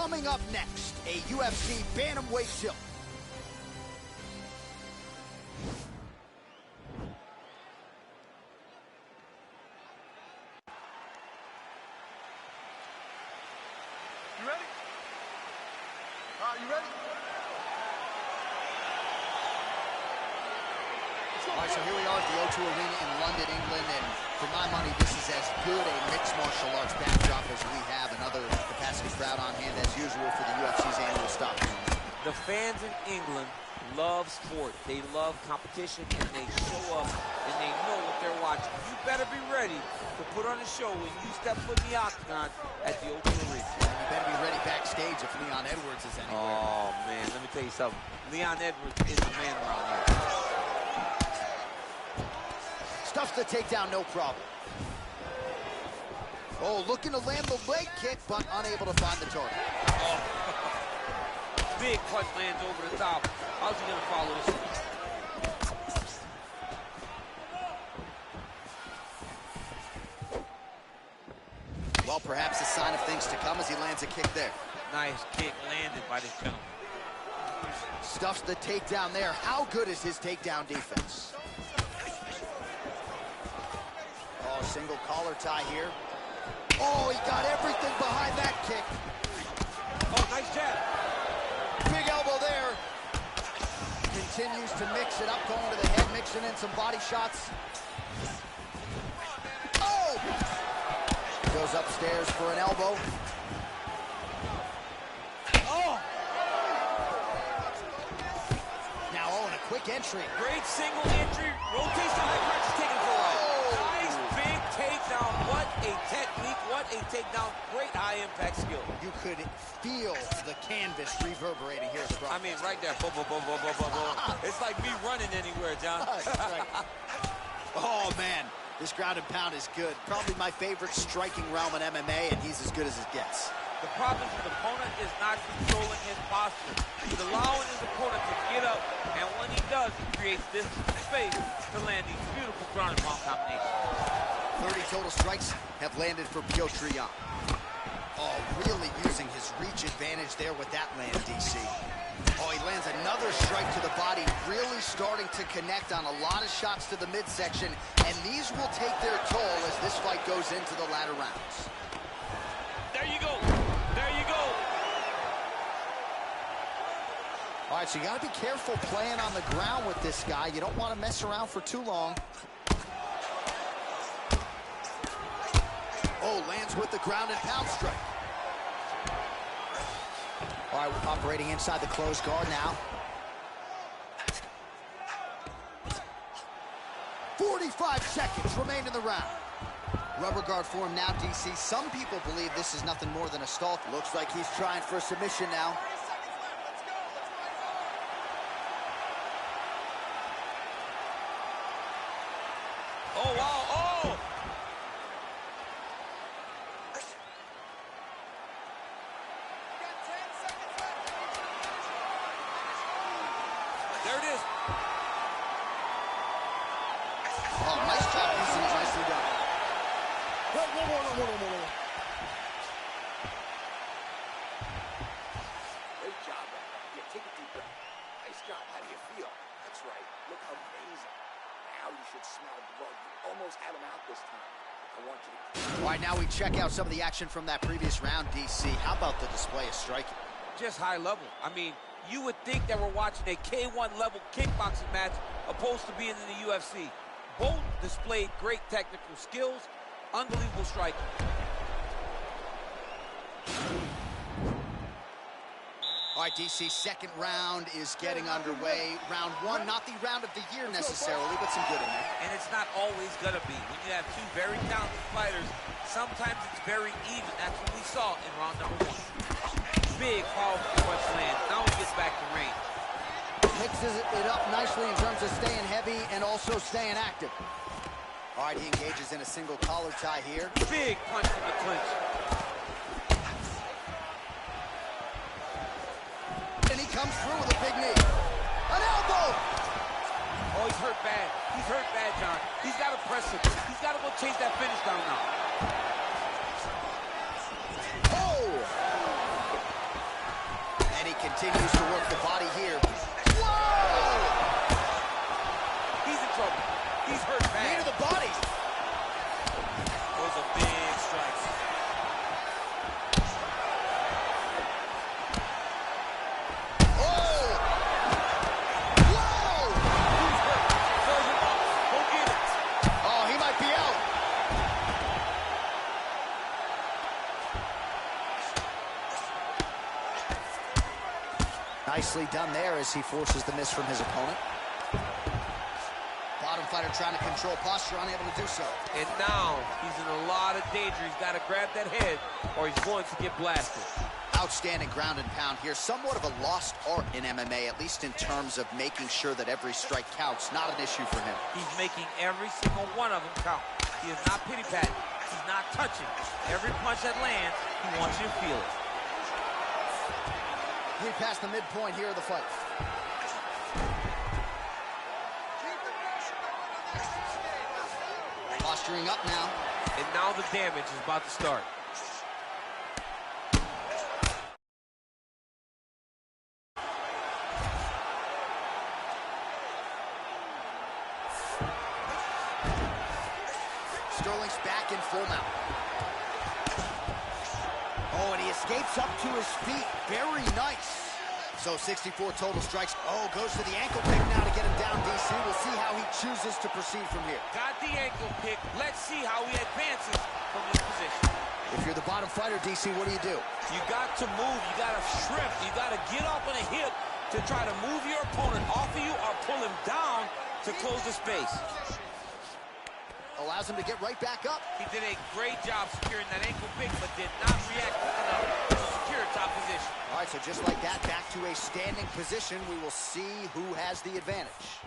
Coming up next, a UFC bantamweight silk. You ready? You ready? All right, so here we are at the O2 Arena in London, England, and for my money, this is as good a mixed martial arts backdrop as we have. Another capacity crowd on hand as usual for the UFC's annual stop. The fans in England love sport. They love competition, and they show up, and they know what they're watching. You better be ready to put on a show when you step foot in the octagon at the O2 Arena. You better be ready backstage if Leon Edwards is anywhere. Oh, man, let me tell you something. Leon Edwards is the man around here. Stuffs the takedown, no problem. Oh, looking to land the leg kick, but unable to find the target. Oh. Big punch lands over the top. How's he gonna follow this? Well, perhaps a sign of things to come as he lands a kick there. Nice kick landed by this gentleman. Stuffs the takedown there. How good is his takedown defense? Oh, single collar tie here. Oh, he got everything behind that kick. Oh, nice jab. Big elbow there. Continues to mix it up, going to the head, mixing in some body shots. Oh! Goes upstairs for an elbow. Oh! Now, and a quick entry. Great single entry. Rotates the high crotch, taking for a ride. Nice big takedown. What a technique. What a takedown. Great high impact skill. You could feel the canvas reverberating here. I mean, right there. Boom, boom, boom, boom, boom, boom, boom. It's like me running anywhere, John. Right. Oh, man. This ground and pound is good. Probably my favorite striking realm in MMA, and he's as good as it gets. The problem is his opponent is not controlling his posture. He's allowing his opponent to get up, and when he does, he creates this space to land these beautiful ground and pound combinations. 30 total strikes have landed for Piotr Jan. Oh, really using his reach advantage there with that land, DC. Oh, he lands another strike to the body, really starting to connect on a lot of shots to the midsection, and these will take their toll as this fight goes into the latter rounds. There you go. There you go. All right, so you got to be careful playing on the ground with this guy. You don't want to mess around for too long. Oh, lands with the ground and pound strike. All right, we're operating inside the closed guard now. 45 seconds remain in the round. Rubber guard for him now, DC. Some people believe this is nothing more than a stall. Looks like he's trying for a submission now. Oh, wow. Oh! There it is. Oh, nice job, DC. Nicely done. Whoa. Great job, man. Yeah, take a deep breath. Nice job. How do you feel? That's right. Look how amazing. Now you should smell blood. You almost had him out this time. I want you to... All right, now we check out some of the action from that previous round, DC. How about the display of striking? Just high level. I mean, you would think that we're watching a K1 level kickboxing match opposed to being in the UFC. Both displayed great technical skills, unbelievable striking. All right, DC, second round is getting underway. Round one, not the round of the year necessarily, but some good in there. And it's not always gonna be. When you have two very talented fighters, sometimes it's very even. That's what we saw in round number one. Big, powerful punch land. Now he gets back to range. Mixes it up nicely in terms of staying heavy and also staying active. All right, he engages in a single collar tie here. Big punch from the clinch. And he comes through with a big knee. An elbow! Oh, he's hurt bad. He's hurt bad, John. He's got to press him. He's got to go chase that finish down now. Oh! continues to work the body here. Whoa! He's in trouble. He's hurt bad. Knee to the body. Those are big strikes. Oh! Whoa! Who's hurt? Sergeant Box. Go get it. Oh, he might be out. Nicely done there as he forces the miss from his opponent. Bottom fighter trying to control posture, unable to do so. And now he's in a lot of danger. He's got to grab that head or he's going to get blasted. Outstanding ground and pound here. Somewhat of a lost art in MMA, at least in terms of making sure that every strike counts. Not an issue for him. He's making every single one of them count. He is not pity-patting. He's not touching. Every punch that lands, he wants you to feel it. We passed the midpoint here of the fight. Posturing up now. And now the damage is about to start. Sterling's back in full mount. Oh, and he escapes up to his feet. Very nice. So 64 total strikes. Oh, goes to the ankle pick now to get him down, DC. We'll see how he chooses to proceed from here. Got the ankle pick. Let's see how he advances from this position. If you're the bottom fighter, DC, what do? You got to move. You got to strip. You got to get up on a hip to try to move your opponent off of you or pull him down to close the space. Allows him to get right back up. He did a great job securing that ankle pick, but did not react quick enough to secure top position. All right, so just like that, back to a standing position. We will see who has the advantage.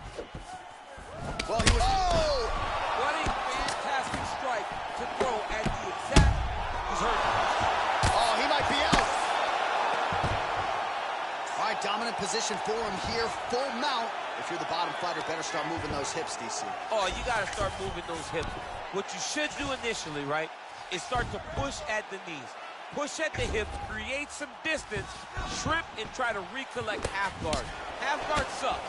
Well, he was... Oh! What a fantastic strike to throw at the exact... He's hurt. Oh, he might be out. All right, dominant position for him here. Full mount. If you're the bottom fighter, better start moving those hips, DC. Oh, you got to start moving those hips. What you should do initially, right, is start to push at the knees. Push at the hips, create some distance, shrimp, and try to recollect half guard. Half guard sucks,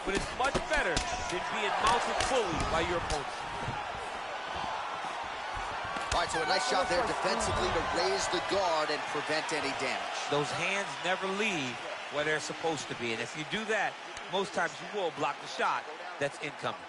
but it's much better than being mounted fully by your opponent. All right, so a nice job there defensively to raise the guard and prevent any damage. Those hands never leave where they're supposed to be, and if you do that, most times you will block the shot that's incoming.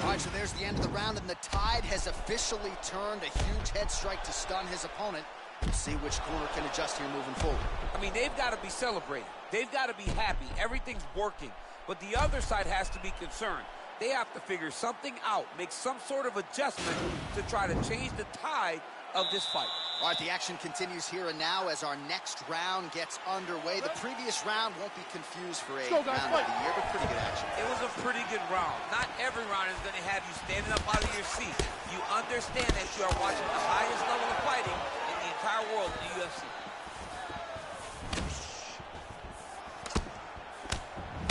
All right, so there's the end of the round, and the tide has officially turned. A huge head strike to stun his opponent. We'll see which corner can adjust here moving forward. I mean, they've got to be celebrating. They've got to be happy. Everything's working. But the other side has to be concerned. They have to figure something out, make some sort of adjustment to try to change the tide of this fight. All right, the action continues here and now as our next round gets underway. The previous round won't be confused for a round of the year, but pretty good action. It was a pretty good round. Not every round is going to have you standing up out of your seat. You understand that you are watching the highest level of fighting in the entire world in the UFC.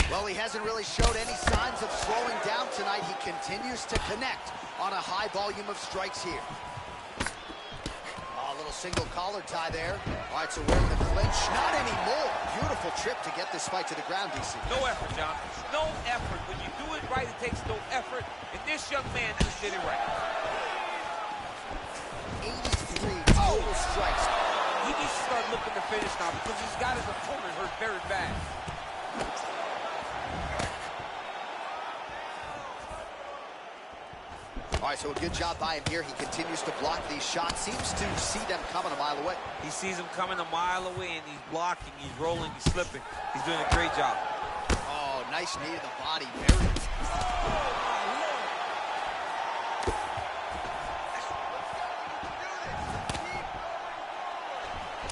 Well, he hasn't really showed any signs of slowing down tonight. He continues to connect on a high volume of strikes here. A little single collar tie there. All right, so wearing the clinch. Not anymore. Beautiful trip to get this fight to the ground, DC. No effort, John. No effort. When you do it right, it takes no effort. And this young man just did it right. 83 total strikes. He needs to start looking to finish now because he's got his opponent hurt very bad. All right, so a good job by him here. He continues to block these shots. Seems to see them coming a mile away. He sees them coming a mile away, and he's blocking, he's rolling, he's slipping. He's doing a great job. Oh, nice knee to the body. Very...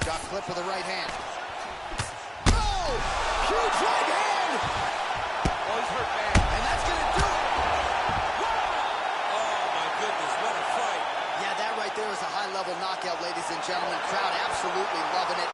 Got clip with the right hand. Oh! Huge right hand! Oh, he's hurt bad. And that's going to do it! Oh, my goodness, what a fight. Yeah, that right there is a high-level knockout, ladies and gentlemen. Crowd absolutely loving it.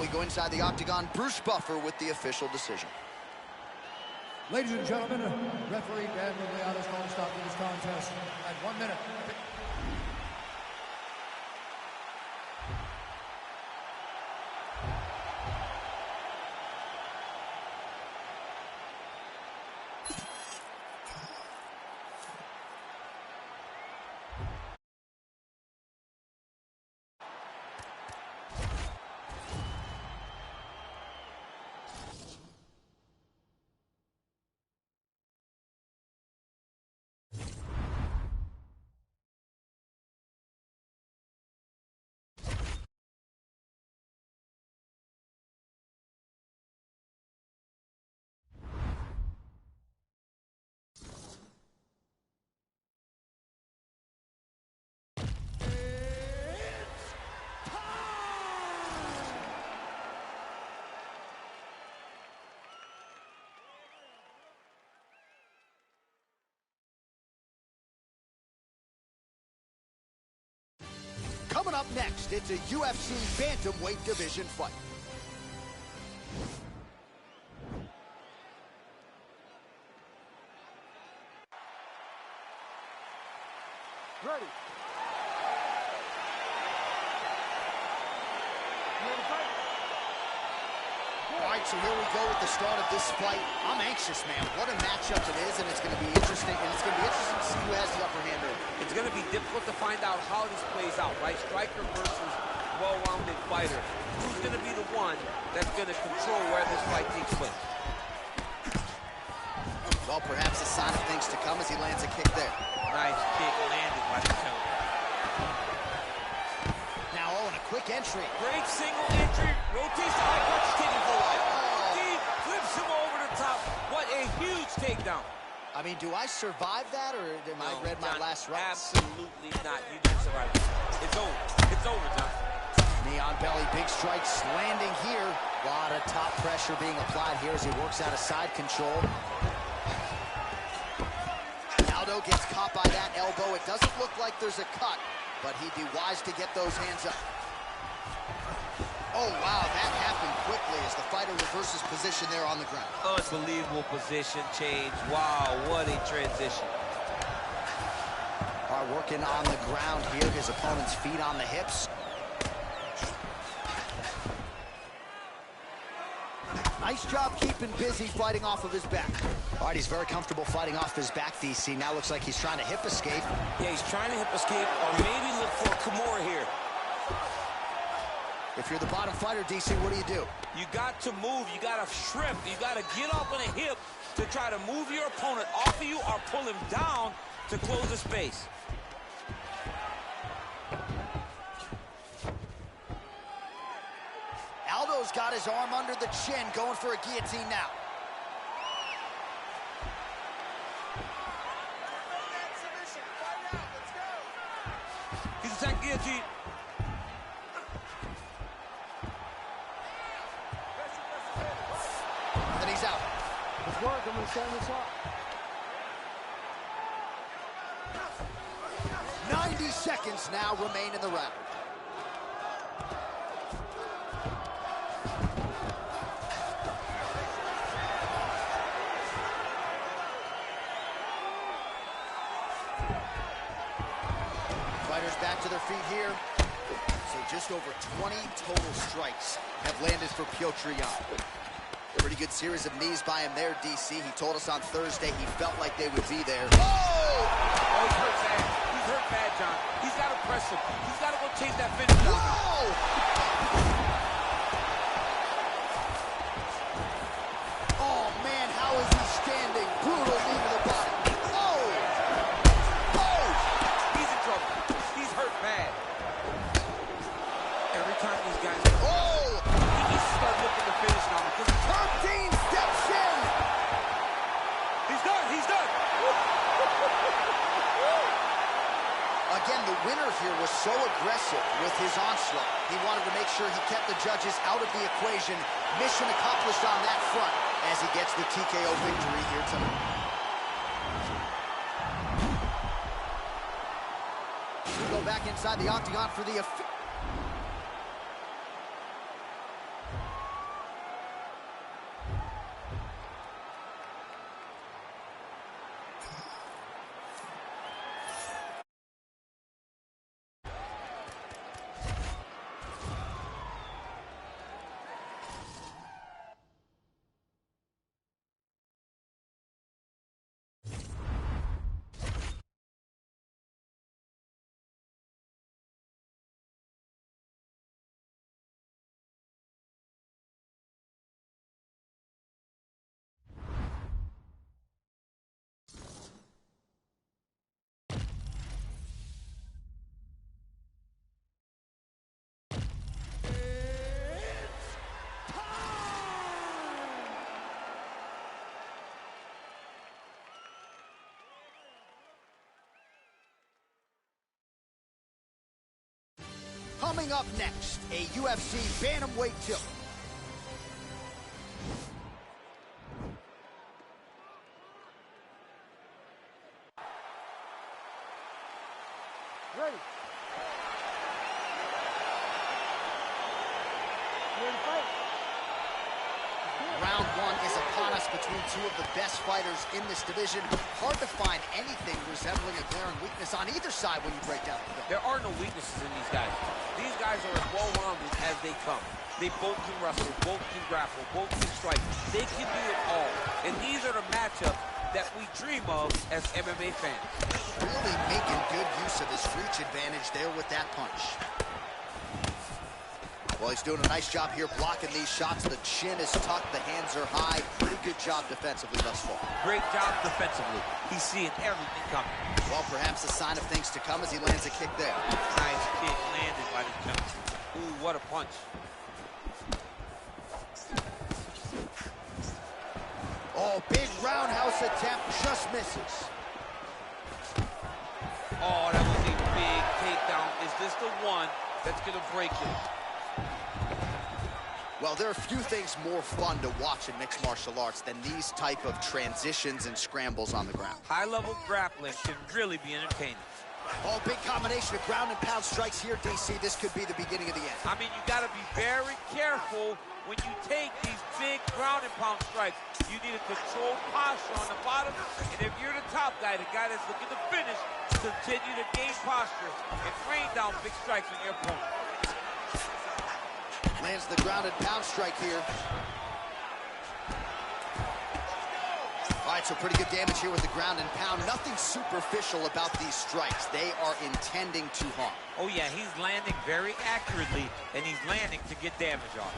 we go inside the octagon. Bruce Buffer with the official decision. Ladies and gentlemen, referee Dan Liliana's calling stop to this contest at 1 minute. Coming up next, it's a UFC bantamweight division fight. Ready. You ready to fight? All right, so here we go with the start of this fight. I'm anxious, man. What a matchup it is, and it's going to be interesting. And it's going to be interesting to see who has the upper hand early. It's going to be difficult to find out how this plays out, right? Striker versus well-rounded fighter. Who's going to be the one that's going to control where this fight takes place? Well, perhaps a sign of things to come as he lands a kick there. Nice kick landed by the counter. Now, oh, and a quick entry. Great single entry. Rotates the high punch, taken for life. Oh. He flips him over the top. What a huge takedown. I mean, do I survive that, or am I read my John, last rights? absolutely not. You didn't survive it. It's over. It's over, John. Knee on belly, big strikes landing here. A lot of top pressure being applied here as he works out of side control. Aldo gets caught by that elbow. It doesn't look like there's a cut, but he'd be wise to get those hands up. Oh, wow, that happened quickly as the fighter reverses position there on the ground. Unbelievable position change. Wow, what a transition. All right, working on the ground here. His opponent's feet on the hips. Nice job keeping busy fighting off of his back. All right, he's very comfortable fighting off his back, DC. Now looks like he's trying to hip escape. Yeah, he's trying to hip escape or maybe look for a Kimura here. If you're the bottom fighter, DC, what do you do? You got to move. You got to shrimp. You got to get up on a hip to try to move your opponent off of you or pull him down to close the space. Aldo's got his arm under the chin, going for a guillotine now. He's attacking guillotine. And he's out. Let's work. I'm going to stand this up. 90 seconds now remain in the round. Fighters back to their feet here. So just over 20 total strikes have landed for Piotr Jan. Pretty good series of knees by him there, DC. He told us on Thursday he felt like they would be there. Oh! Oh, he's hurt bad. He's hurt bad, John. He's got to press him. He's got to go chase that finish down. Whoa! Oh, man, how is he standing? Brutal knee to the body. Oh! Oh! He's in trouble. He's hurt bad. Every time these guys... Oh! He needs to start looking to finish now because... 13 steps in! He's done. He's done. Again, the winner here was so aggressive with his onslaught. He wanted to make sure he kept the judges out of the equation. Mission accomplished on that front as he gets the TKO victory here tonight. We go back inside the octagon for the... Coming up next, a UFC bantamweight tilt. Ready. Ready to fight. Round one is upon us between two of the best fighters in this division. Hard to find anything resembling a glaring weakness on either side when you break down the film. There are no weaknesses in these guys. These guys are as well-rounded as they come. They both can wrestle, both can grapple, both can strike. They can do it all. And these are the matchups that we dream of as MMA fans. Really making good use of his reach advantage there with that punch. Well, he's doing a nice job here blocking these shots. The chin is tucked, the hands are high. Pretty good job defensively thus far. Great job defensively. He's seeing everything coming. Well, perhaps a sign of things to come as he lands a kick there. Nice kick landed by the gentleman. Ooh, what a punch. Oh, big roundhouse attempt, just misses. Oh, that was a big takedown. Is this the one that's going to break it? Well, there are few things more fun to watch in mixed martial arts than these type of transitions and scrambles on the ground. High-level grappling can really be entertaining. Oh, big combination of ground and pound strikes here, DC. This could be the beginning of the end. I mean, you got to be very careful when you take these big ground and pound strikes. You need a controlled posture on the bottom, and if you're the top guy, the guy that's looking to finish, continue to gain posture and rain down big strikes on your opponent. Lands the ground and pound strike here. All right, so pretty good damage here with the ground and pound. Nothing superficial about these strikes. They are intending to harm. Oh, yeah, he's landing very accurately, and he's landing to get damage on.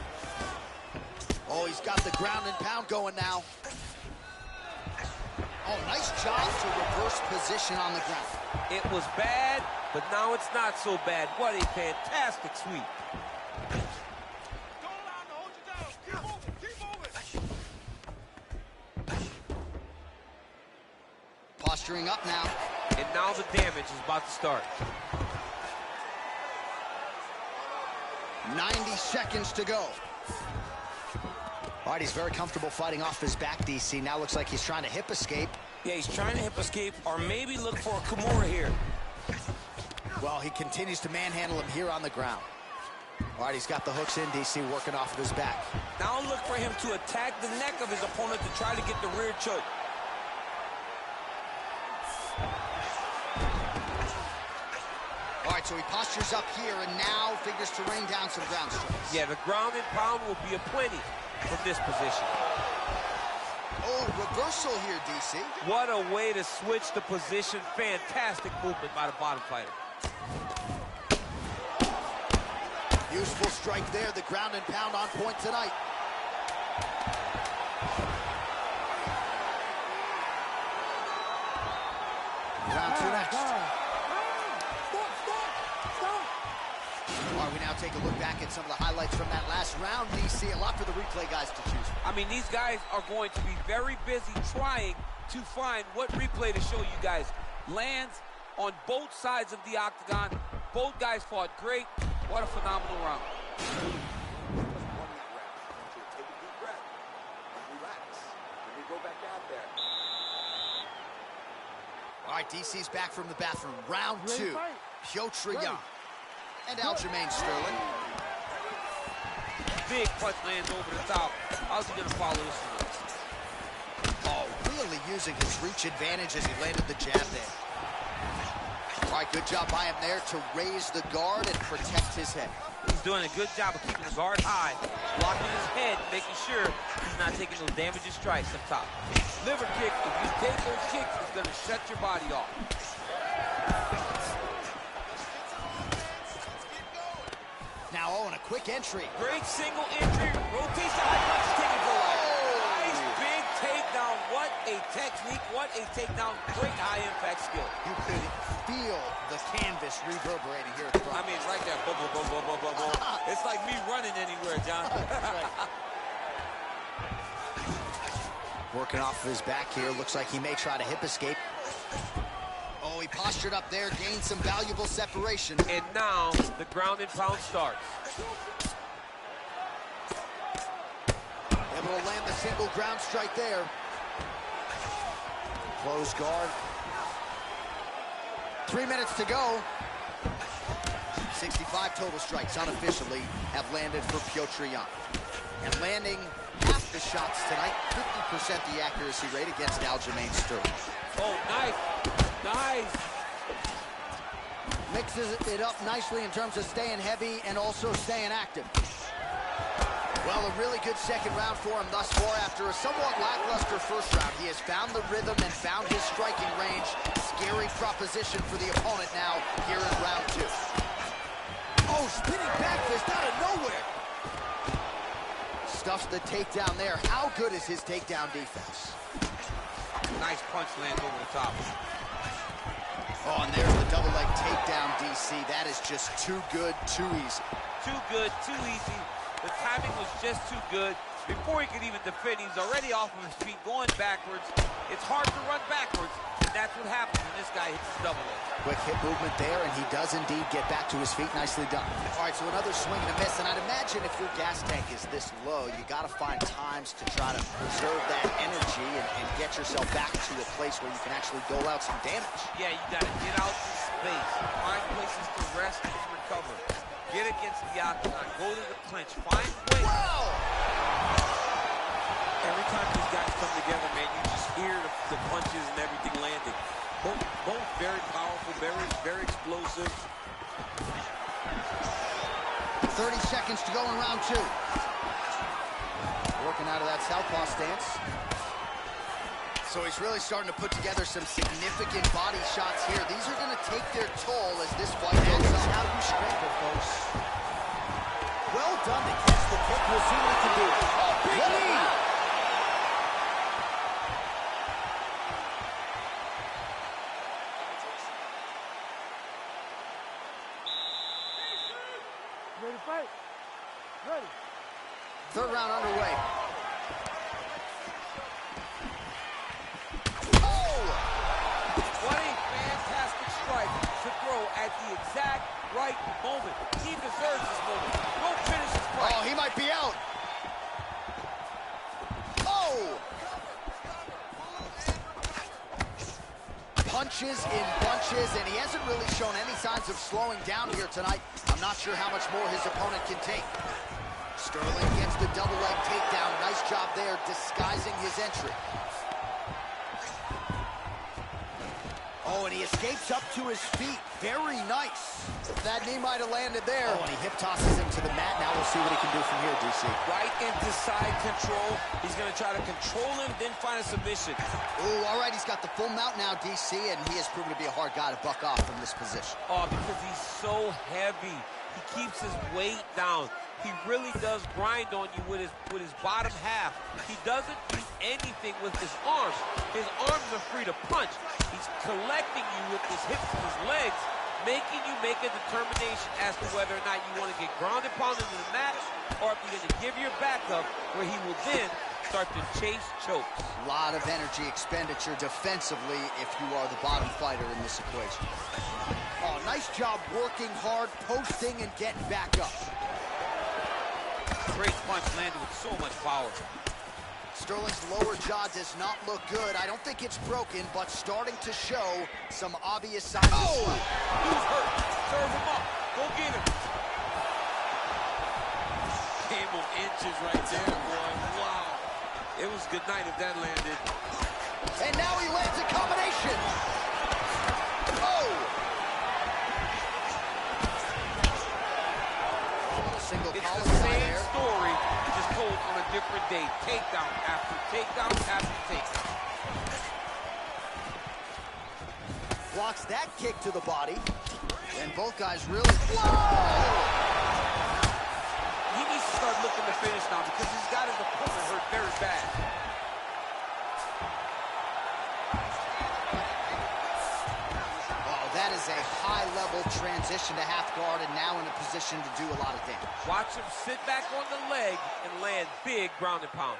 Oh, he's got the ground and pound going now. Oh, nice job to reverse position on the ground. It was bad, but now it's not so bad. What a fantastic sweep. Posturing up now. And now the damage is about to start. 90 seconds to go. All right, he's very comfortable fighting off his back, DC. Now looks like he's trying to hip escape. Yeah, he's trying to hip escape or maybe look for a Kimura here. Well, he continues to manhandle him here on the ground. All right, he's got the hooks in, DC, working off of his back. Now look for him to attack the neck of his opponent to try to get the rear choke. All right, so he postures up here and now figures to rain down some ground strikes. Yeah, the ground and pound will be aplenty from this position. Oh, reversal here, DC. What a way to switch the position. Fantastic movement by the bottom fighter. Useful strike there. The ground and pound on point tonight. Round two next. All right, we now take a look back at some of the highlights from that last round, DC. A lot for the replay guys to choose from. I mean, these guys are going to be very busy trying to find what replay to show you guys. Lands on both sides of the octagon. Both guys fought great. What a phenomenal round. Take a deep breath and relax. When we go back out there. All right, DC's back from the bathroom. Round two. Piotr Jan and Aljamain Sterling. Big punch lands over the top. How's he gonna follow this one? Oh, really using his reach advantage as he landed the jab there. All right, good job by him there to raise the guard and protect his head. He's doing a good job of keeping the guard high, blocking his head, making sure he's not taking those damaging strikes up top. Liver kick, if you take those kicks, it's gonna shut your body off. Now, oh, and a quick entry. Great single entry, rotates the high punch, taking for life. Nice big takedown. What a technique, what a takedown. Great high impact skill. You could feel the canvas reverberating here at the front. I mean, right there, boom, boom, boom, boom, boom, boom, boom. It's like me running anywhere, John. Working off of his back here. Looks like he may try to hip escape. Oh, he postured up there, gained some valuable separation. And now the ground and pound starts. Able to land the single ground strike there. Close guard. 3 minutes to go. 65 total strikes unofficially have landed for Piotr Jan. And landing half the shots tonight, 50% the accuracy rate against Aljamain Sterling. Oh, nice. Nice. Mixes it up nicely in terms of staying heavy and also staying active. Well, a really good second round for him thus far. After a somewhat lackluster first round, he has found the rhythm and found his striking range. Scary proposition for the opponent now here in round 2. Oh, spinning back fist out of nowhere. Stuffs the takedown there. How good is his takedown defense? Nice punch lands over the top. Oh, and there's the double leg takedown, DC. That is just too good, too easy. Too good, too easy. The timing was just too good. Before he could even defend, he's already off of his feet, going backwards. It's hard to run backwards, and that's what happens when this guy hits his double leg. Quick hip movement there, and he does indeed get back to his feet. Nicely done. All right, so another swing and a miss, and I'd imagine if your gas tank is this low, you got to find times to try to preserve that energy and get yourself back to a place where you can actually dole out some damage. Yeah, you got to get out to space, find places to rest and to recover. Get against the octagon, go to the clinch, find ways. Wow! Every time these guys come together, man, you just hear the punches and everything landing. Both very powerful, very explosive. 30 seconds to go in round 2. Working out of that southpaw stance. So he's really starting to put together some significant body shots here. These are going to take their toll as this fight goes on. How do you scramble, folks? Well done to catch the kick. We'll see what he can do. Oh, big knee! Ready to fight? Ready. Third round underway. To throw at the exact right moment. He deserves this moment. Go finish his fight. Oh, he might be out. Oh! Punches in bunches, and he hasn't really shown any signs of slowing down here tonight. I'm not sure how much more his opponent can take. Sterling gets the double leg takedown. Nice job there, disguising his entry. Oh, and he escapes up to his feet. Very nice. That knee might have landed there. Oh, and he hip tosses him to the mat. Now we'll see what he can do from here, DC. Right into side control. He's going to try to control him, then find a submission. Ooh, all right, he's got the full mount now, DC, and he has proven to be a hard guy to buck off from this position. Oh, because he's so heavy. He keeps his weight down. He really does grind on you with his bottom half. He doesn't do anything with his arms. His arms are free to punch. He's collecting you with his hips and his legs, making you make a determination as to whether or not you want to get grounded pounded in the mat, or if you're going to give your back up, where he will then start to chase chokes. A lot of energy expenditure defensively if you are the bottom fighter in this equation. Oh, nice job working hard, posting, and getting back up. Great punch landed with so much power. Sterling's lower jaw does not look good. I don't think it's broken, but starting to show some obvious signs of Oh! He's hurt. Serve him up. Go get him. Game of inches right there, boy. Wow. It was good night if that landed. And now he lands a combination. Oh! Single It's collar the tie same there. story, just told on a different day. Takedown after takedown after takedown. Blocks that kick to the body. And both guys really... Whoa! He needs to start looking to finish now because he's got his opponent hurt very bad. That is a high-level transition to half guard and now in a position to do a lot of damage. Watch him sit back on the leg and land big ground and pound.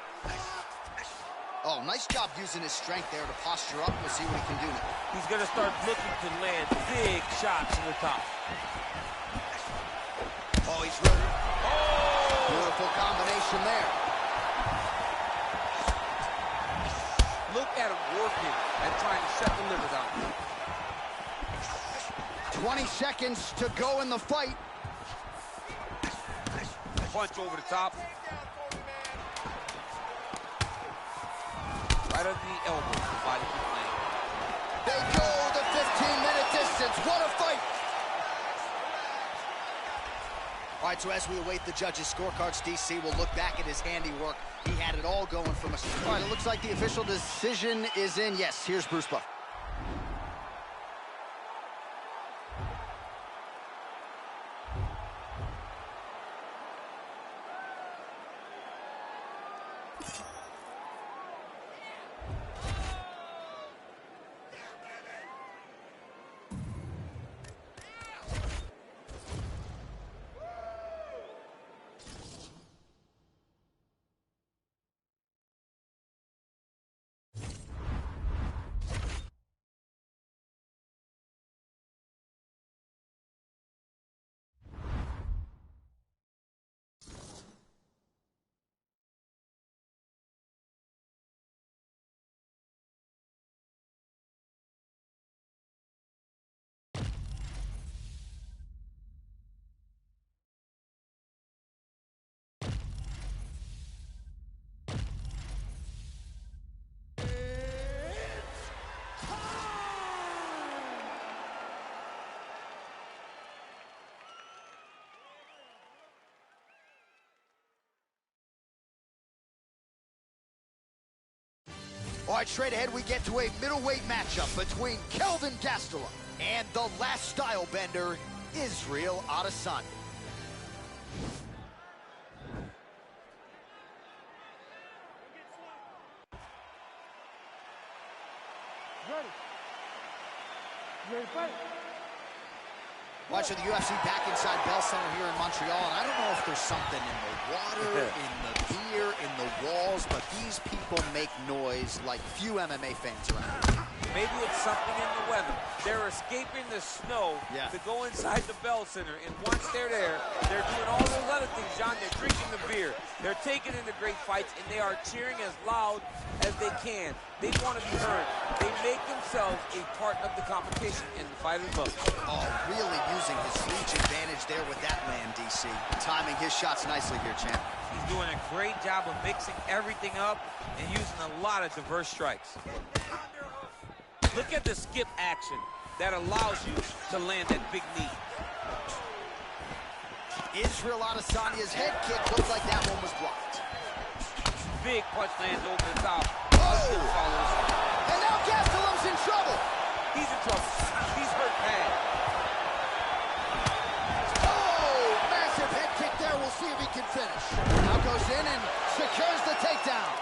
Oh, nice job using his strength there to posture up. We'll see what he can do now. He's going to start looking to land big shots from the top. Oh, he's really... Oh! Beautiful combination there. Look at him working and trying to shut the liver down. 20 seconds to go in the fight. Punch over the top. Right under the elbow. The body can land. They go the 15-minute distance. What a fight! All right, so as we await the judges' scorecards, DC will look back at his handiwork. He had it all going from us. All right, it looks like the official decision is in. Yes, here's Bruce Buff. All right, straight ahead, we get to a middleweight matchup between Kelvin Gastelum and the last style bender, Israel Adesanya. Ready. You ready to fight? Watching the UFC back inside Bell Center here in Montreal, and I don't know if there's something in the water, in the beer, in the walls, but these people make noise like few MMA fans around. Maybe it's something in the weather. They're escaping the snow to go inside the Bell Center, and once they're there, they're doing all those other things, John. They're drinking the beer. They're taking in the great fights, and they are cheering as loud as they can. They want to be heard. They make themselves a part of the competition in the fighter's book. Oh, really using his reach advantage there with that land, DC. Timing his shots nicely here, champ. He's doing a great job of mixing everything up and using a lot of diverse strikes. Look at the skip action that allows you to land that big knee. Israel Adesanya's head kick looked like that one was blocked. Big punch lands over the top. Oh! And now Gastelum's in trouble. He's in trouble. He's hurt bad. Oh! Massive head kick there. We'll see if he can finish. Now goes in and secures the takedown.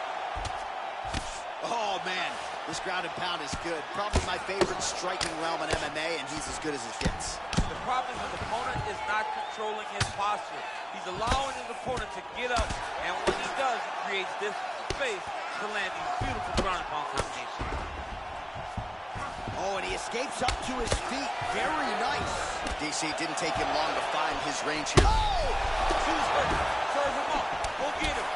Oh, man. This ground and pound is good. Probably my favorite striking realm in MMA, and he's as good as it gets. The problem is the opponent is not controlling his posture. He's allowing his opponent to get up, and when he does, he creates this space to land these beautiful ground and pound combinations. Oh, and he escapes up to his feet. Very nice. DC didn't take him long to find his range here. Oh! Choose him. Serve him up. Go get him.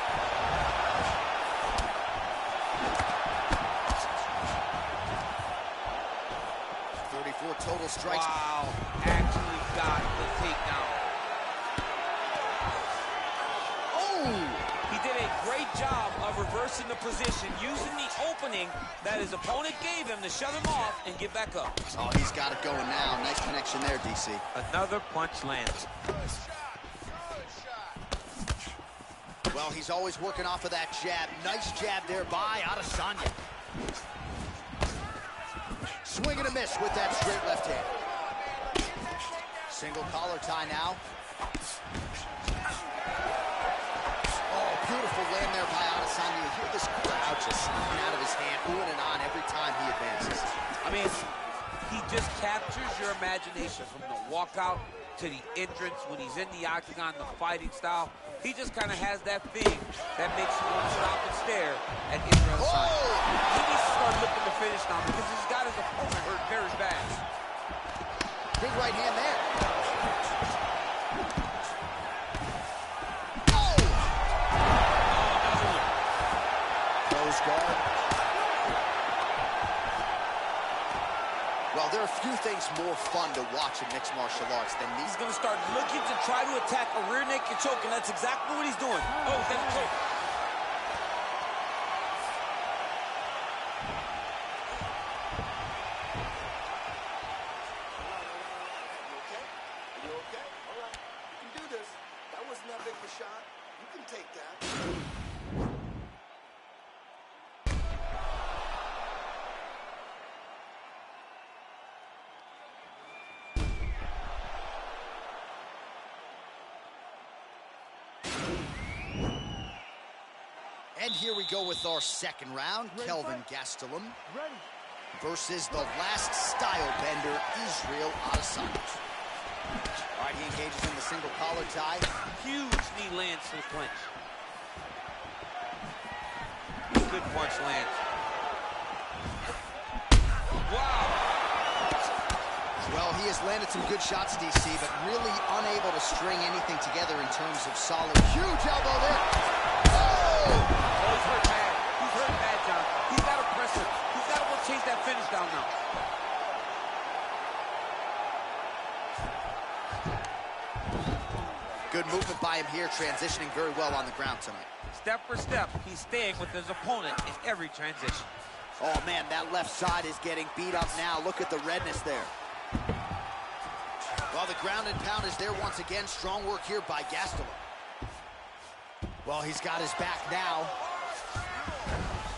34 total strikes. Wow, actually got the takedown. Oh! He did a great job of reversing the position, using the opening that his opponent gave him to shut him off and get back up. Oh, he's got it going now. Nice connection there, DC. Another punch lands. Well, he's always working off of that jab. Nice jab there by Adesanya. Swing and a miss with that straight left hand. Single collar tie now. Oh, beautiful land there by Adesanya. You hear this crowd just sneaking out of his hand, oohing and on every time he advances. I mean, he just captures your imagination from the walkout to the entrance, when he's in the octagon, the fighting style. He just kind of has that thing that makes you want to stop and stare at Israel Adesanya. He needs to start looking to finish now because he's got his opponent hurt very bad. Big right hand there. Close guard. Well, there are few things more fun to watch in mixed martial arts than these. He's going to start looking to try to attack a rear naked choke, and that's exactly what he's doing. Oh, he's got a choke. You okay? All right. You can do this. That wasn't that big of a shot. You can take that. And here we go with our second round. Kelvin Gastelum versus the last style bender, Israel Adesanya. All right, he engages in the single collar tie. Huge knee lands to the clinch. Good punch lands. Wow. Well, he has landed some good shots, DC, but really unable to string anything together in terms of solid. Huge elbow there. Oh! Oh, he's hurt bad. He's hurt bad, John. He's got to press him. He's got to go chase that finish down now. Good movement by him here, transitioning very well on the ground tonight. Step for step, he's staying with his opponent in every transition. Oh, man, that left side is getting beat up now. Look at the redness there. Well, the ground and pound is there once again. Strong work here by Gastelum. Well, he's got his back now.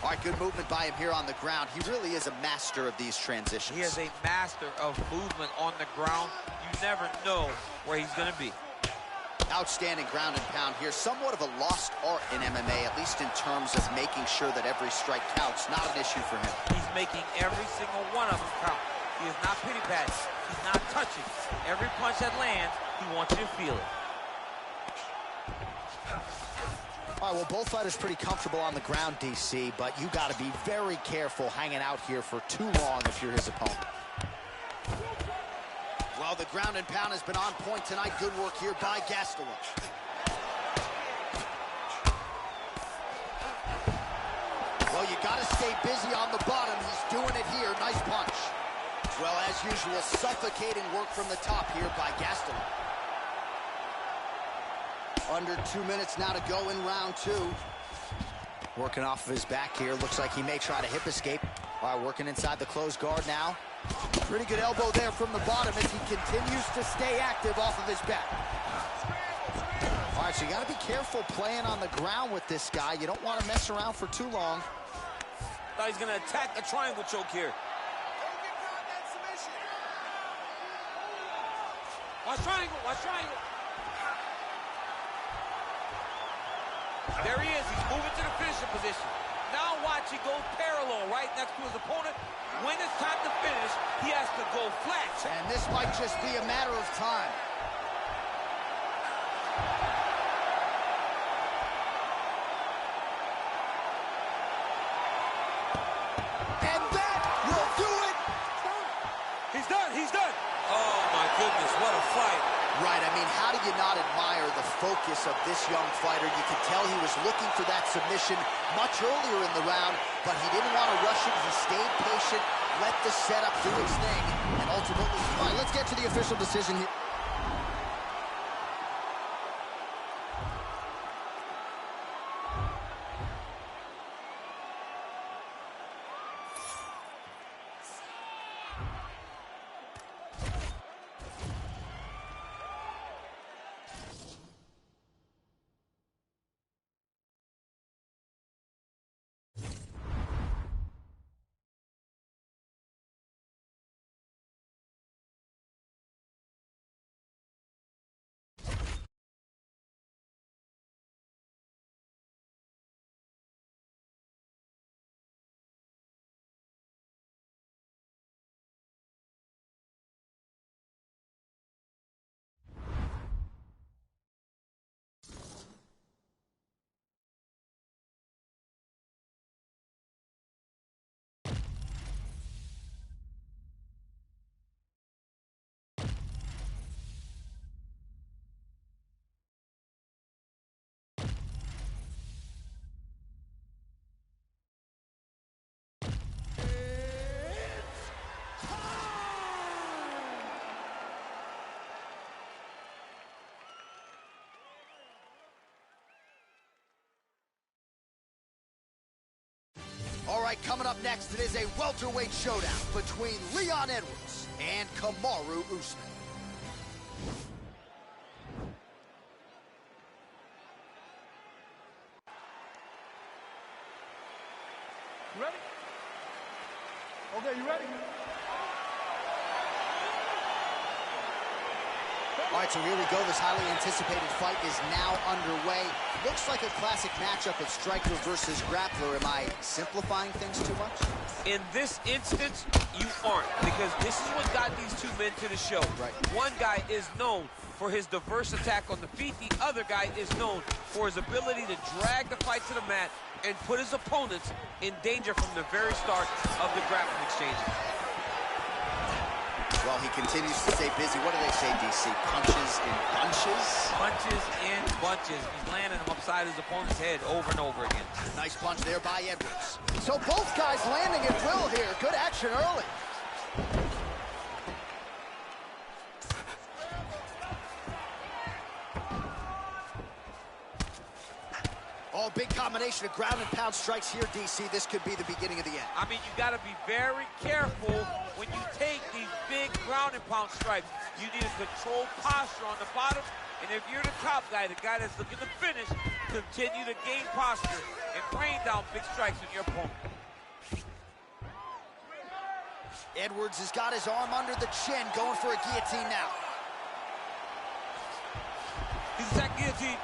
All right, good movement by him here on the ground. He really is a master of these transitions. He is a master of movement on the ground. You never know where he's going to be. Outstanding ground and pound here. Somewhat of a lost art in MMA, at least in terms of making sure that every strike counts. Not an issue for him. He's making every single one of them count. He is not pity-patting. He's not touching. Every punch that lands, he wants you to feel it. All right, well, both fighters pretty comfortable on the ground, DC, but you got to be very careful hanging out here for too long if you're his opponent. Well, the ground and pound has been on point tonight. Good work here by Gastelum. Well, you got to stay busy on the bottom. He's doing it here. Nice punch. Well, as usual, suffocating work from the top here by Gastelum. Under 2 minutes now to go in round two. Working off of his back here. Looks like he may try to hip escape. All right, working inside the closed guard now. Pretty good elbow there from the bottom as he continues to stay active off of his back. All right, so you got to be careful playing on the ground with this guy. You don't want to mess around for too long. Thought he's going to attack a triangle choke here. Watch triangle, watch triangle. There he is, he's moving to the finishing position. Now watch, he goes parallel right next to his opponent. When it's time to finish, he has to go flat. And this might just be a matter of time. And that will do it. He's done, he's done. Oh my goodness, what a fight. Right, I mean, how do you not admire the focus of this young fighter? You can tell he was looking for that submission much earlier in the round, but he didn't want to rush it. He stayed patient, let the setup do its thing, and ultimately... All right, let's get to the official decision here. right, coming up next, it is a welterweight showdown between Leon Edwards and Kamaru Usman. You ready? Okay, you ready? All right, so here we go. This highly anticipated fight is now underway. Looks like a classic matchup of striker versus grappler. Am I simplifying things too much? In this instance, you aren't, because this is what got these two men to the show. Right. One guy is known for his diverse attack on the feet. The other guy is known for his ability to drag the fight to the mat and put his opponents in danger from the very start of the grappling exchange. Well, he continues to stay busy. What do they say, DC? Punches in bunches? Punches in bunches. He's landing them upside his opponent's head over and over again. Nice punch there by Edwards. So both guys landing at will here. Good action early. Oh, big combination of ground and pound strikes here, DC. This could be the beginning of the end. I mean, you got to be very careful when you take these big ground and pound strikes. You need a controlled posture on the bottom, and if you're the top guy, the guy that's looking to finish, continue to gain posture and rain down big strikes on your opponent. Edwards has got his arm under the chin, going for a guillotine now. He's attack guillotine.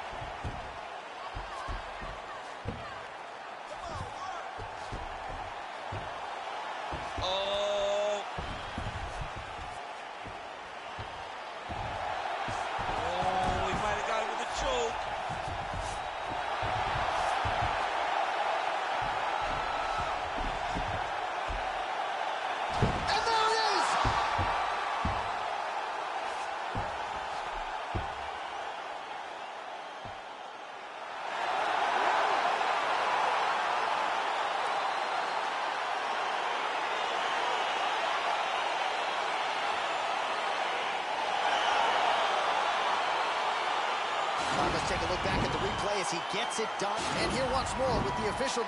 Let's take a look back at the replay as he gets it done. And here once more with the official...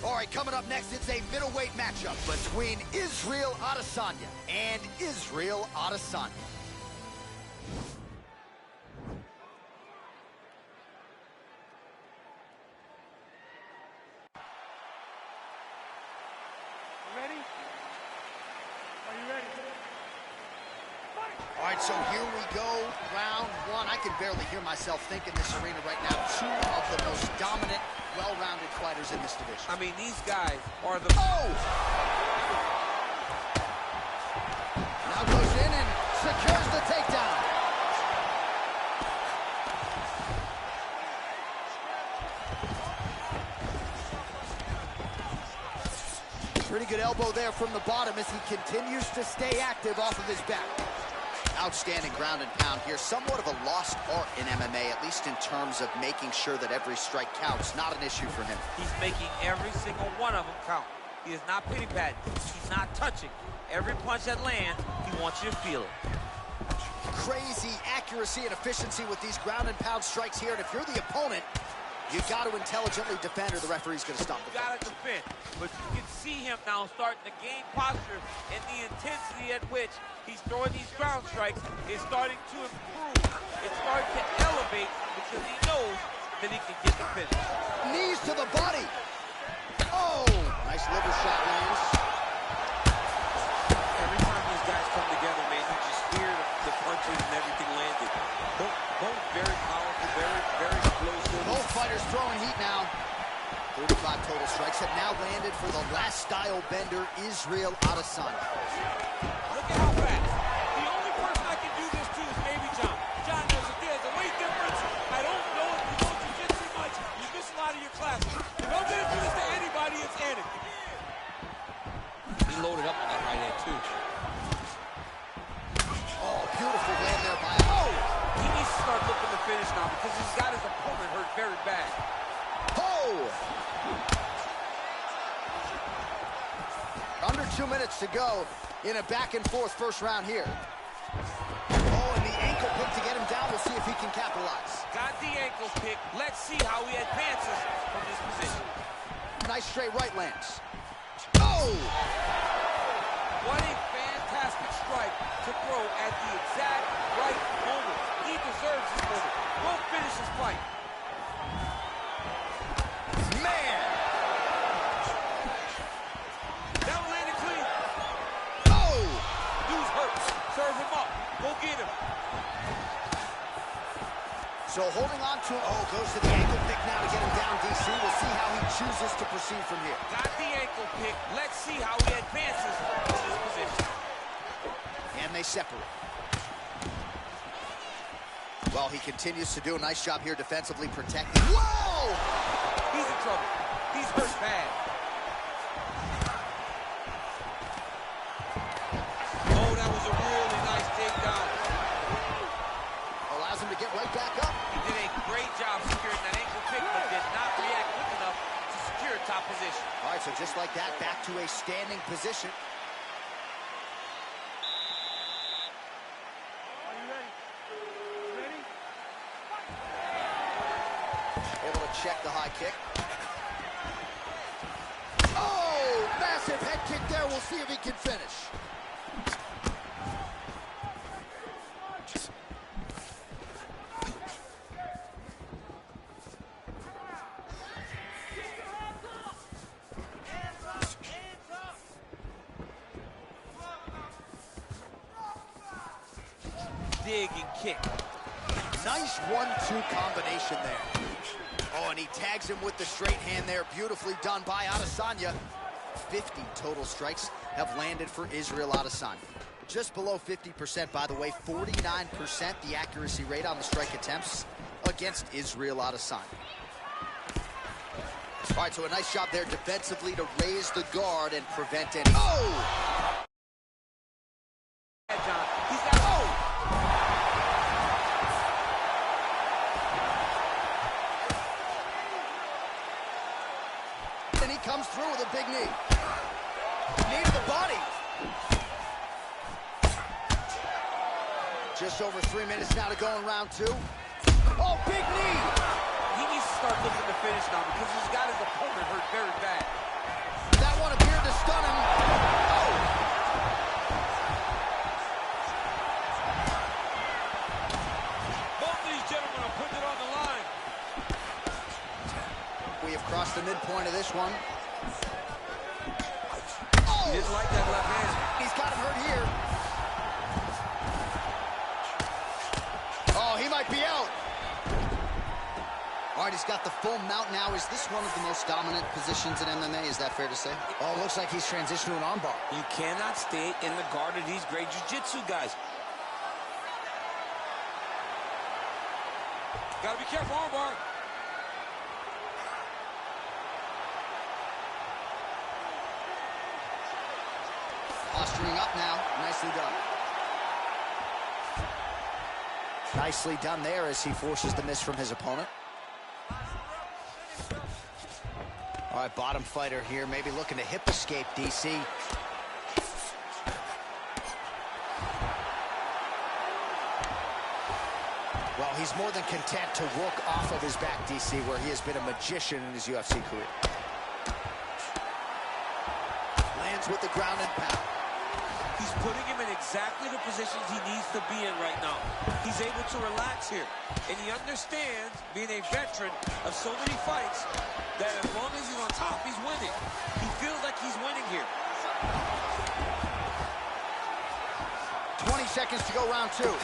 All right, coming up next, it's a middleweight matchup between Israel Adesanya and Israel Adesanya. Ready? Are you ready? All right, so here we go, round one. I can barely hear myself think in this arena right now. Two of the most dominant, well-rounded fighters in this division. I mean, these guys are the... Oh! Now goes in and secures the takedown. Pretty good elbow there from the bottom as he continues to stay active off of his back. Outstanding ground and pound here. Somewhat of a lost art in MMA, at least in terms of making sure that every strike counts. Not an issue for him. He's making every single one of them count. He is not pity-patting. He's not touching. Every punch that lands, he wants you to feel it. Crazy accuracy and efficiency with these ground and pound strikes here. And if you're the opponent, you got to intelligently defend or the referee's going to stop the fight. You got to defend. But you can see him now starting to gain posture, and the intensity at which he's throwing these ground strikes is starting to improve. It's starting to elevate because he knows that he can get the finish. Knees to the body. Oh, nice liver shot lands. Every time these guys come together, man, you just hear the punches and everything landed. Both very powerful, very explosive. Both fighters throwing heat now. 35 total strikes have now landed for the last style bender, Israel Adesanya. Look at how fast. The only person I can do this to is maybe John. John, there's a weight difference. I don't know if you know jiu-jitsu much. You miss a lot of your classes. If I'm going to do this to anybody, it's Anik. He loaded up on that right hand, too. Oh, beautiful land there by... Oh! He needs to start looking to finish now because he's got his opponent hurt very bad. Oh! Under 2 minutes to go in a back-and-forth first round here. Oh, and the ankle pick to get him down. We'll see if he can capitalize. Got the ankle pick. Let's see how he advances from this position. Nice straight right lands. Oh! What a fantastic strike to throw at the exact right moment. He deserves this moment. We'll finish this fight. Man! That one landed clean. Oh! Dude's hurt. Serve him up. Go get him. So holding on to... Oh, goes to the ankle pick now to get him down, DC. We'll see how he chooses to proceed from here. Got the ankle pick. Let's see how he advances from this position. And they separate. Well, he continues to do a nice job here defensively protecting. Whoa! He's in trouble. He's hurt bad. Oh, that was a really nice takedown. Allows him to get right back up. He did a great job securing that ankle pick, but did not react quick enough to secure a top position. All right, so just like that, back to a standing position. Are you ready? Ready? Able to check the high kick. Oh, massive head kick there. We'll see if he can finish. Dig and kick. Nice 1-2 combination there. Oh, and he tags him with the straight hand there. Beautifully done by Adesanya. 50 total strikes have landed for Israel Adesanya. Just below 50%, by the way. 49% the accuracy rate on the strike attempts against Israel Adesanya. All right, so a nice job there defensively to raise the guard and prevent any... Oh! John, he's got... Oh! And he comes through with a big knee. Knee to the body. Just over 3 minutes now to go in round 2. Oh, big knee. He needs to start looking to finish now because he's got his opponent hurt very bad. That one appeared to stun him. Oh! Both of these gentlemen are putting it on the line. We have crossed the midpoint of this one. He didn't like that left hand. He's got him hurt here. Oh, he might be out. All right, he's got the full mount now. Is this one of the most dominant positions in MMA? Is that fair to say? Oh, looks like he's transitioned to an armbar. You cannot stay in the guard of these great jiu-jitsu guys. Gotta be careful, armbar. Posturing up now. Nicely done. Nicely done there as he forces the miss from his opponent. All right, bottom fighter here, maybe looking to hip escape, DC. Well, he's more than content to work off of his back, DC, where he has been a magician in his UFC career. Lands with the ground and pound. He's putting him in exactly the positions he needs to be in right now. He's able to relax here. And he understands, being a veteran of so many fights, that as long as he's on top, he's winning. He feels like he's winning here. 20 seconds to go, round 2. All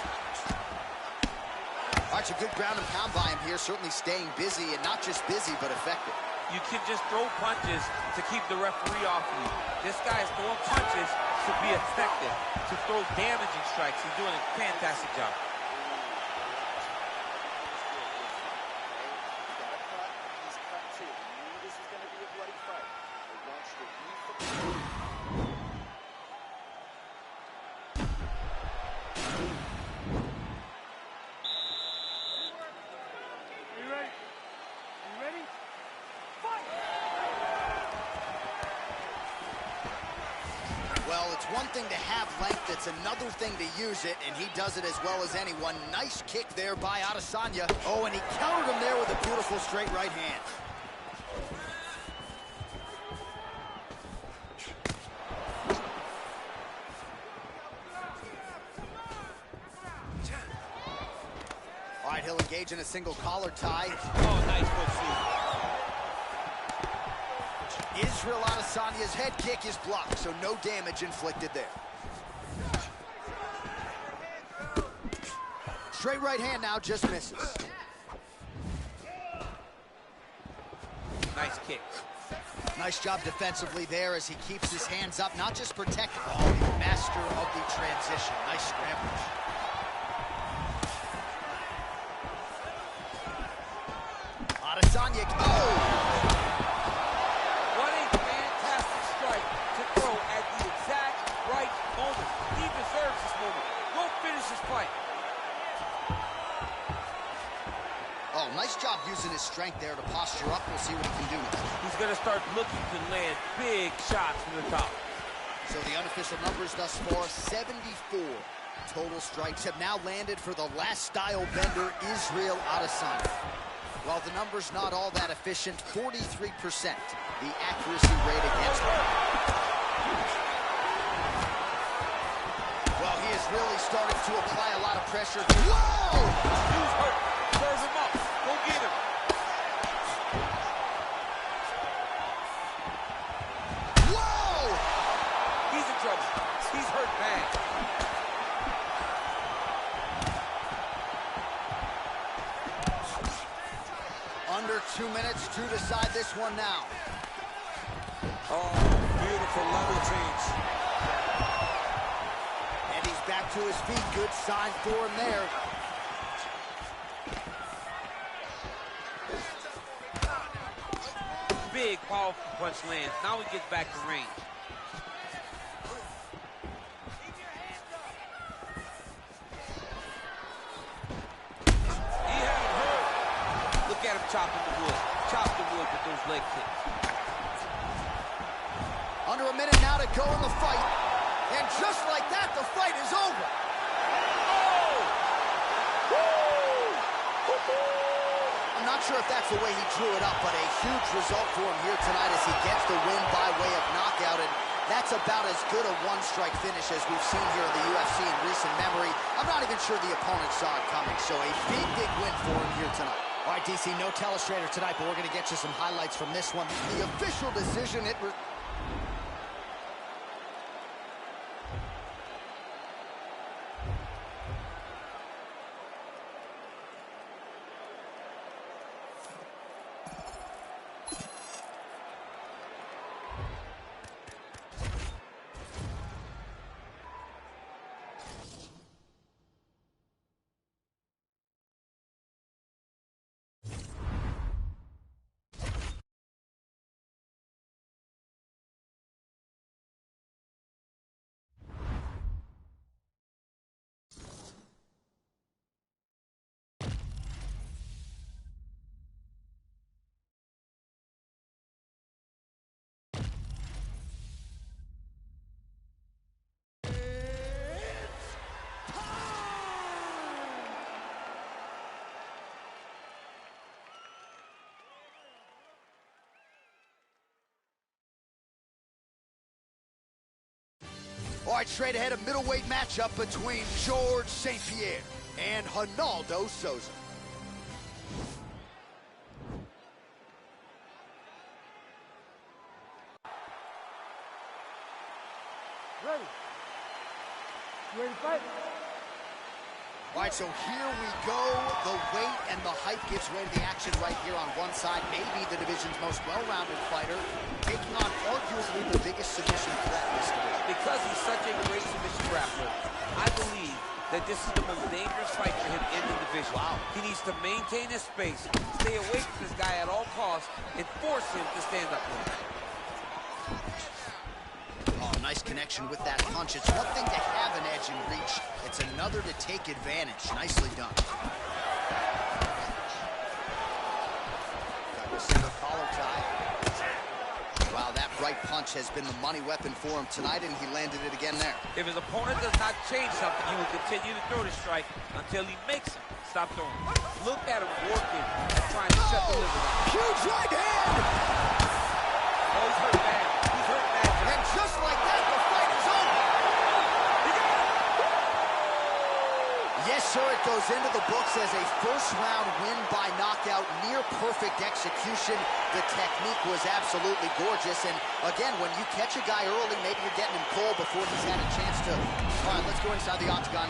right, a good ground and pound by him here, certainly staying busy, and not just busy, but effective. You can just throw punches to keep the referee off of you. This guy is throwing punches to be effective, to throw damaging strikes. He's doing a fantastic job. He's cut too. He knew this was going to be a bloody fight. He wants to view from You ready? You ready? Fight! Well, it's one thing to have length, it's another thing to use it, and he does it as well as anyone. Nice kick there by Adesanya. Oh, and he countered him there with a beautiful straight right hand. All right, he'll engage in a single collar tie. Oh, nice foot sweep. Israel Adesanya's head kick is blocked, so no damage inflicted there. Straight right hand now, just misses. Nice kick. Nice job defensively there as he keeps his hands up, not just protecting. Oh, the master of the transition. Nice scramble. Adesanya, oh! What a fantastic strike to throw at the exact right moment. He deserves this moment. Go finish this fight. Oh, nice job using his strength there to posture up. We'll see what he can do next. He's going to start looking to land big shots from the top. So the unofficial numbers thus far, 74 total strikes have now landed for the last style bender, Israel Adesanya. While the number's not all that efficient, 43% the accuracy rate against him. Well, he is really starting to apply a lot of pressure. Whoa! Who's hurt? Serve him up. Go get him. Whoa! He's in trouble. He's hurt bad. Under 2 minutes to decide this one now. Oh, beautiful level change. And he's back to his feet. Good sign for him there. Big, powerful punch lands. Now he gets back to range. He had him hurt. Look at him chopping the wood. Chop the wood with those leg kicks. Under a minute now to go in the fight. And just like that, the fight is over. I'm not sure if that's the way he drew it up, but a huge result for him here tonight as he gets the win by way of knockout. And that's about as good a one-strike finish as we've seen here in the UFC in recent memory. I'm not even sure the opponent saw it coming, so a big, big win for him here tonight. All right, DC, no telestrator tonight, but we're going to get you some highlights from this one. The official decision, All right, straight ahead, a middleweight matchup between George St. Pierre and Ronaldo Souza. Ready? You ready to fight? All right, so here we go. The weight and the height gives way to the action right here on one side. Maybe the division's most well-rounded fighter, taking on arguably the biggest submission threat in this division. Because he's such a great submission grappler, I believe that this is the most dangerous fight for him in the division. Wow. He needs to maintain his space, stay away from this guy at all costs, and force him to stand up with him. Oh, nice connection with that punch. It's one thing to have an edge and reach. It's another to take advantage. Nicely done. Got a single collar tie. Wow, that right punch has been the money weapon for him tonight, and he landed it again there. If his opponent does not change something, he will continue to throw the strike until he makes him stop throwing. Look at him working and trying to shut the liver down. Huge right hand! Oh, he's hurt bad. He's hurt bad. And just like that, the fight is over. Yes, sir, it goes into the books as a first-round win by knockout, near-perfect execution. The technique was absolutely gorgeous. And, again, when you catch a guy early, maybe you're getting him cold before he's had a chance to... All right, let's go inside the octagon.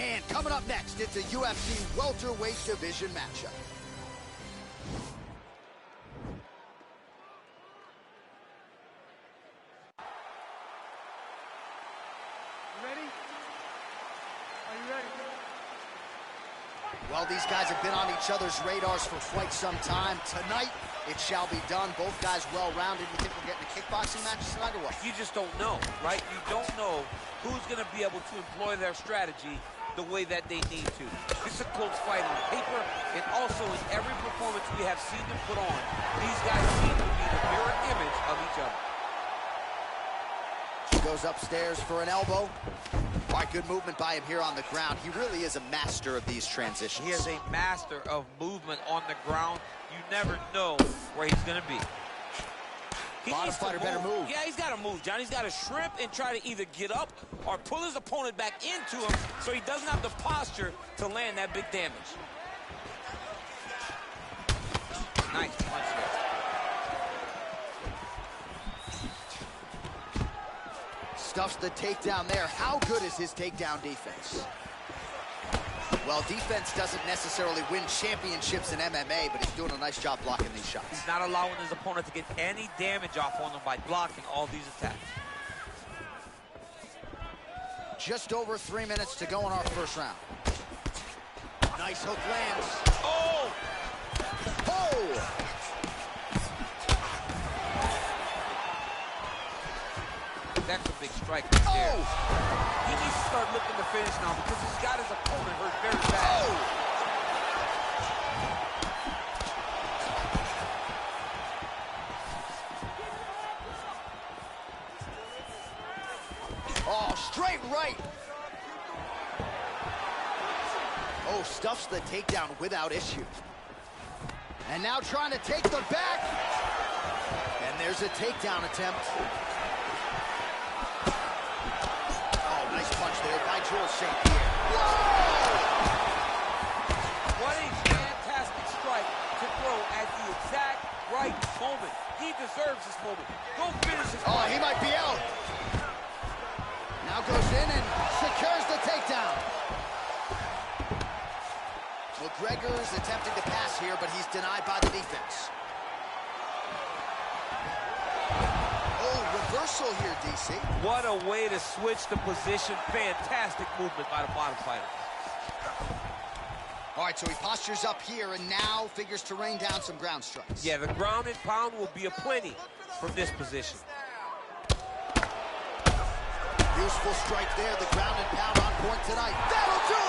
And coming up next, it's a UFC welterweight division matchup. You ready? Are you ready? Well, these guys have been on each other's radars for quite some time. Tonight, it shall be done. Both guys well-rounded. You think we're getting a kickboxing match tonight or what? You just don't know, right? You don't know who's going to be able to employ their strategy the way that they need to. It's a close fight on paper, and also in every performance we have seen them put on, these guys seem to be the mirror image of each other. He goes upstairs for an elbow. All right, good movement by him here on the ground. He really is a master of these transitions. He is a master of movement on the ground. You never know where he's going to be. He Bottom fighter better move. Yeah, he's got to move, John. He's got to shrimp and try to either get up or pull his opponent back into him so he doesn't have the posture to land that big damage. Nice punch there. Stuffs the takedown there. How good is his takedown defense? Well, defense doesn't necessarily win championships in MMA, but he's doing a nice job blocking these shots. He's not allowing his opponent to get any damage off on him by blocking all these attacks. Just over 3 minutes to go in our first round. Nice hook lands. Oh! Oh! That's a big strike right there. Oh! He needs to start looking to finish now because he's got his opponent hurt very bad. Oh, straight right. Oh, stuffs the takedown without issue. And now trying to take the back. And there's a takedown attempt. Punch there by George St. Pierre. Whoa! What a fantastic strike to throw at the exact right moment. He deserves this moment. Go finish this fight. Oh, he might be out. fighters attempting to pass here, but he's denied by the defense. Oh, reversal here, DC. What a way to switch the position. Fantastic movement by the bottom fighter. All right, so he postures up here and now figures to rain down some ground strikes. Yeah, the ground and pound will be aplenty from this position. Useful strike there, the ground and pound on point tonight. That'll do